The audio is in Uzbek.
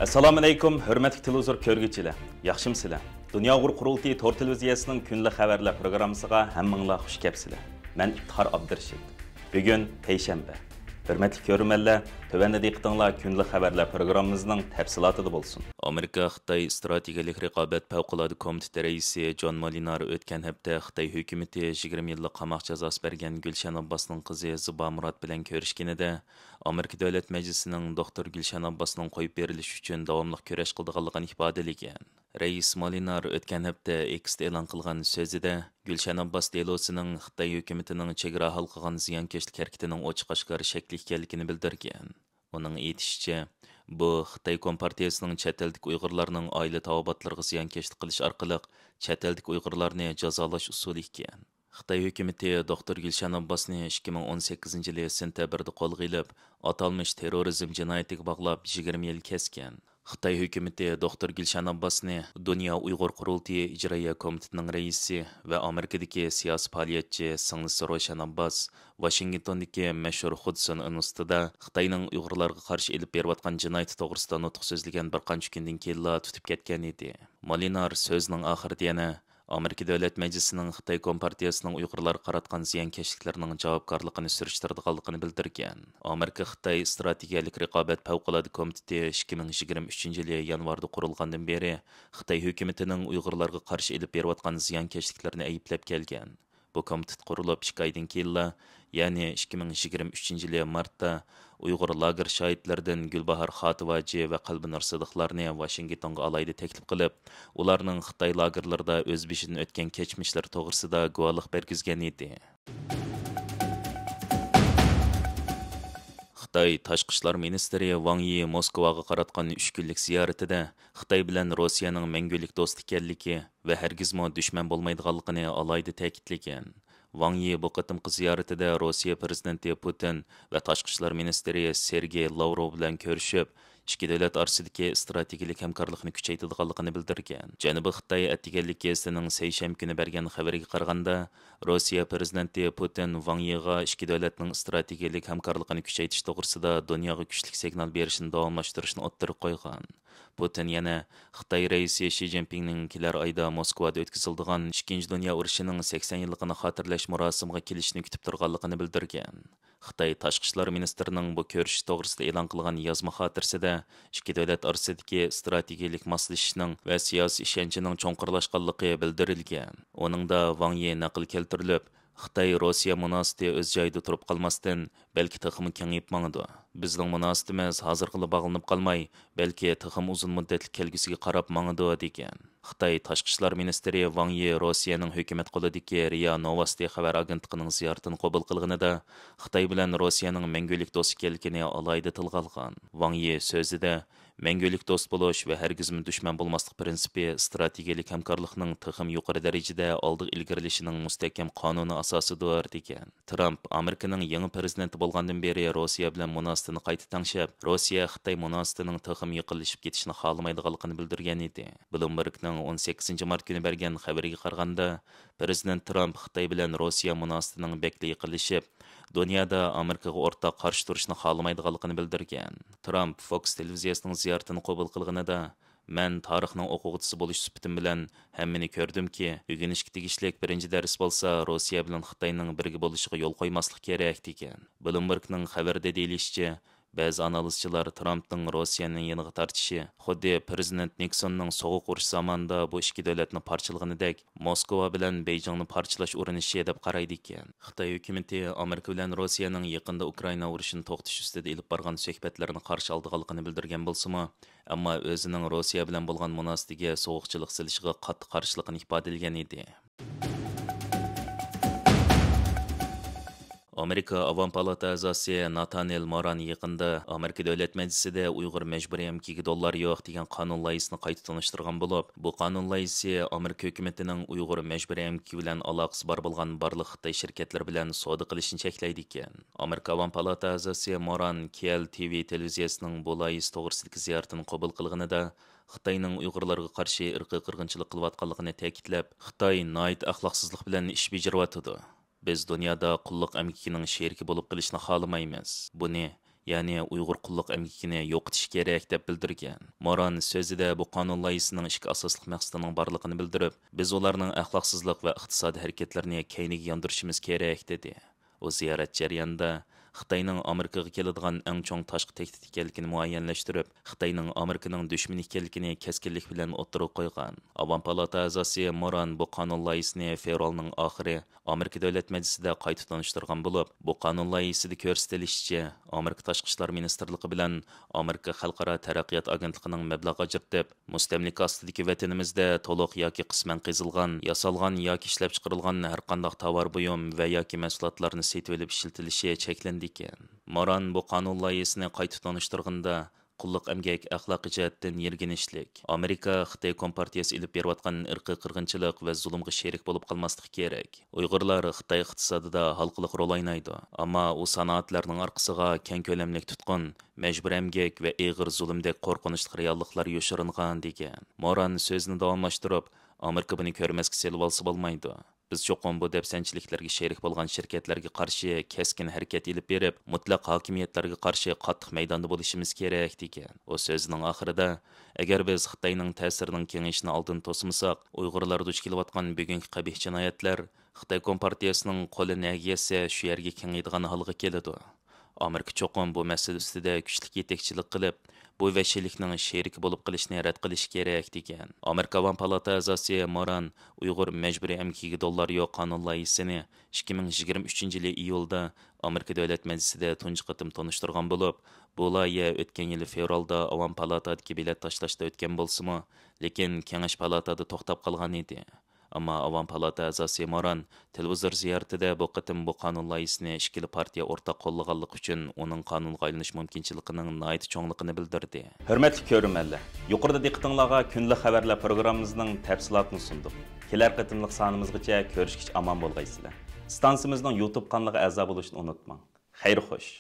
Assalomu alaykum, hurmatli televizor ko'rguvchilar. Yaxshimsizlar? Dunyo qurultiyi Tor televiziyasining kunlik xabarlar programmasiga hammanglar xush kelibsizlar. Men Iftixor Abdurashid. Bugun payshanba. Hurmatli ko'ruvchilar, tövəndə diqqətinizlər kunlik xabarlar programmamızın təfsilatında bo'lsin. Amerika Xitoy strategik raqobat favqulodda komiteti raisi John Molinar o'tgan hafta Xitoy hukumatı 20 yillik qamoq jazosi bergan Gulshan Abbosning qizi Ziba Murod bilan ko'rishganida Amerika Davlat Majlisining doktor Gulshan Abbosning qo'yib berilishi uchun davomli kurash qilganligini ifodalagan. Rais Molinar o'tgan hafta X'da e'lon qilgan so'zida Gulshan Abbos delosining Xitoy hukumatining chegara hal qilgan ziyonkashlik harakatining ochiq-oshkor shakli ekanligini bildirgan. Uning aytishicha, bu Xitoy Kompartiyasining chet ellik Uyg'urlarning oila tavobatlariga ziyonkashlik qilish orqali chet ellik Uyg'urlarni jazolash usuli ekan. Xitoy hukumati doktor Gulshan Abbosni 2018 yil sentabrda qo'lga olib, atalmish terrorizm jinoyatiga bog'lab 20 yil kesgan. Xitoy hukumati doktor Gulshan Abbosni Dunyo Uyg'ur qurultiyi ijroiya komitetining raisi va Amerikadagi siyosiy faoliyatchi singlisi Roshan Abbos Washingtondagi mashhur Hudson universitetida Xitoyning Uyg'urlarga qarshi elib berayotgan jinoyati to'g'risida nutq so'zlagan bir qancha kundan keyin tutib ketgan edi. Molinar so'zining oxirida yana Amerika Davlat Majlisining Xitoy Kompartiyasining Uyg'urlarga qaratgan ziyonkashliklarining javobgarligini surishtirganligini bildirgan. Amerika Xitoy strategik raqobat favqulodda komiteti 2023 yil yanvarda qurilgandan beri Xitoy hukumatining Uyg'urlarga qarshi elib berayotgan ziyonkashliklarini ayblab kelgan. Bu komitet qurilib 2 oydan keyin, ya'ni 2023 yil martda Uyg'ur lager shohidlaridan Gulbahor Xotivaji va Qalbinur Sidiqlarni Washingtonga alayda taklif qilib, ularning Xitoy lagerlarida o'z beshidan o'tgan kechmishlari to'g'risida guvohlik bergizgan edi. Xitoy Tashqi ishlar ministri Wang Yi Moskvaga qaratgan 3 kunlik ziyoratida Xitoy bilan Rossiyaning mangulik do'st ekanligi va hargizmo dushman bo'lmaydiganligini alayda ta'kidlagan. Wang Yi bu qatimqi ziyoratida Rossiya prezidenti Putin va Tashqi ishlar ministri Sergey Lavrov bilan ko'rishib, ikki davlat orasidagi strategik hamkorlikni kuchaytirganligini bildirgan. Janubiy Xitoy attiganlik gazetasining seshanba kuni bergan xabariga qaraganda, Rossiya prezidenti Putin Wang Yiga ikki davlatning strategik hamkorlikni kuchaytirish to'g'risida dunyoga kuchli signal berishni davomlashtirishni o'ttirib qo'ygan. Putin yana Xitoy raisi Xi Jinpingning kelar oyda Moskvada o'tkaziladigan 2 dunyo urushining 80 yilligini xotirlash murosimiga kelishini kutib turganligini bildirgan. Xitoy Tashqi ishlar ministrining bu ko'rish to'g'risida e'lon qilgan yozma xotirasida ikki davlat orasidagi strategik moslashishning va siyosiy ishonchning cho'nqirlashganligi bildirilgan. Uningda Wang Yi naql keltirilib, Xitoy Rossiya munosabati o'z joyida turib qolmasdan, balki texmi kengayib mangdi. Bizning munosabatimiz hozirgina bog'lanib qolmay, balki texim uzun muddatli kelgusiga qarab mangdi degan. Xitoy Tashqi ishlar ministri Wang Yi Rossiyaning hukumat qo'lidagi RIA Novosti xabar agentligining ziyoratini qabul qilganida Xitoy bilan Rossiyaning mangulik do'st ekanligini alayda tilga olgan. Wang Yi so'zida mangulik do'st bo'lish va hargizmi dushman bo'lmaslik prinsipi strategik hamkorlikning texim yuqori darajada oldi ilgarilishining mustahkam qonuni asosidir degan. Trump Amerikaning yangi prezidenti bo'lgandan beri Rossiya bilan munosabatni qayta tanglab, Rossiya Xitoy munosabatining texim yiqilishib ketishini xohlamaydiganligini bildirgan edi. Bloombergning 18 mart kuni bergan xabariga qaraganda, Prezident Trump Xitoy bilan Rossiya munosabatining bekli yiqilishib, dunyoda Amerikaga o'rtaq qarshi turishni xohlamaydiganligini bildirgan. Trump Fox televiziyasining ziyoratini qabul qilganida, "Men tarixning o'quvchisi bo'lish sifatim bilan hammani ko'rdimki, o'rganishga tegishli birinchi dars bo'lsa, Rossiya bilan Xitoyning birga bo'lishiga yo'l qo'ymaslik kerak" degan. Bloombergning xabarida deyilishicha, ba'zi analizchilar Trumpning Rossiyani yeniga tortishi, xuddi Prezident Nixonning sovuq urush zamonida bu ikki davlatni parchalaganidek, Moskva bilan Beyjingni parchalash urinishi deb qaraydi ekan. Xitoy hukumati Amerika bilan Rossiyaning yaqinda Ukraina urushini to'xtatish ustida olib borgan suhbatlarni qarshi olganligini bildirgan bo'lsa-mu, ammo o'zining Rossiya bilan bo'lgan munosabatiga sovuqchilik silishiga qattiq qarshiligini ifodalagan edi. Amerika Avam Palata a'zosi Nathaniel Moran yaqında Amerika Davlat Majlisida Uyg'ur majburiy emkiga dollar yo'q degan qonun loyihasini qayta tanishtirgan bo'lib, bu qonun loyihasi Amerika hukumatining Uyg'ur majburiy emki bilan aloqasi bor bo'lgan barliq Xitoy shirkatlari bilan savdo qilishni cheklaydi ekan. Amerika Avam Palata a'zosi Moran KLTV televiziyasining bu loyihasi to'g'risidagi ziyoratini qabul qilganida Xitoyning Uyg'urlarga qarshi irqiy qirg'inchilik qilayotganligini ta'kidlab, Xitoy noit axloqsizlik bilan ish bajaryotdi. Biz dunyoda qulluq amkining sheriki bo'lib qilishni xohlamaymiz. Buni ya'ni Uyg'ur qulluq emgikini yo'qotish kerak deb bildirgan. Moran so'zida bu qonun loyihasining ikki asosli maqsadining borligini bildirib, biz ularning axloqsizlik va iqtisodiy harakatlarini keyniga yondirishimiz kerak dedi. U ziyorat jarayonida Xitoyning Amerikaga keladigan eng chong tashqi tehdit ekanligini muayyanlashtirib, Xitoyning Amerikaning dushmani ekanligini keskinlik bilan o'ttirib qo'ygan. Avam palata a'zosi Moran bu qonun loyihasini fevralning oxiri Amerika davlat majlisida qayta tanishtirgan bo'lib, bu qonun loyihasida ko'rsatilishicha, Amerika tashqi ishlar ministrligi bilan Amerika xalqaro taraqqiyot agentligining mablag' ajratib, mustamlika ostidagi vatanimizda to'liq yoki qisman qazilgan, yasalgan yoki ishlab chiqarilgan har qanday tovar buyum va yoki mahsulotlarni sotib olib ishlatilishi cheklandi. Moran bu qonun loyihasini qayta tanishtirganda qulluq emgak axloqiy jihatdan yerginishlik, Amerika Xitoy kompartiyasi ilib berayotgan irqiy qirg'inchilik va zulmga sherik bo'lib qolmasligi kerak. Uyg'urlar Xitoy iqtisodida halqiliq rol o'ynaydi, ammo u sanoatlarning orqasiga keng ko'lamli tutqun, majbur emgak va ig'ir zulmdek qo'rqinchli realliklar yoshiringan degan. Moran so'zini davomlashtirib, Amerika buni ko'rmasga selib olsa bo'lmaydi. Biz cho'qim bu depsanchiliklarga sherik bo'lgan shirkatlarga qarshi keskin harakat ilib berib, mutlaq hokimiyatlarga qarshi qattiq maydonda bo'lishimiz kerak degan. O so'zining oxirida, agar biz Xitoyning ta'sirining kengayishini oldin to'smasak, Uyg'urlar duch kelayotgan bugungi qabih jinoyatlar Xitoy kompartiyasining qo'li nagiyasi shu yerga kengaydigan holga keladi. Amerika cho'qim bu masala ustida kuchli yetakchilik qilib, bu vahshiylikning sheriki bo'lib qilishni rad qilish kerak degan. Amerika Avam palata a'zosi Moran Uyg'ur majburiy emgikiga dollar yo'q qonun loyihasini 2023 yil iyulda Amerika davlat majlisida tunji qatim tanishtirgan bo'lib, bu loyiha o'tgan yil fevralda Avam palatadagi bilet tashlashda o'tgan bo'lsa-mu, lekin Kengash palatada to'xtab qolgan edi. Ammo Avam palata a'zosi Moran televizor ziyoratida bu qatim bu qonun loyihasini ikkili partiya o'rtaq qo'llaganligi uchun uning qonunga aylanish mumkinchiligining nihoyat cho'ngligini bildirdi. Hurmatli ko'ruvchilar, yuqorida diqqatingizga kunlik xabarlar programmamizning tafsilotini sundik. Kelar qatimliq sonimizgacha ko'rishgich omon bo'lgaysizlar. Stansimizning YouTube kanaliga a'zo bo'lishni unutmang. Xayr xo'sh.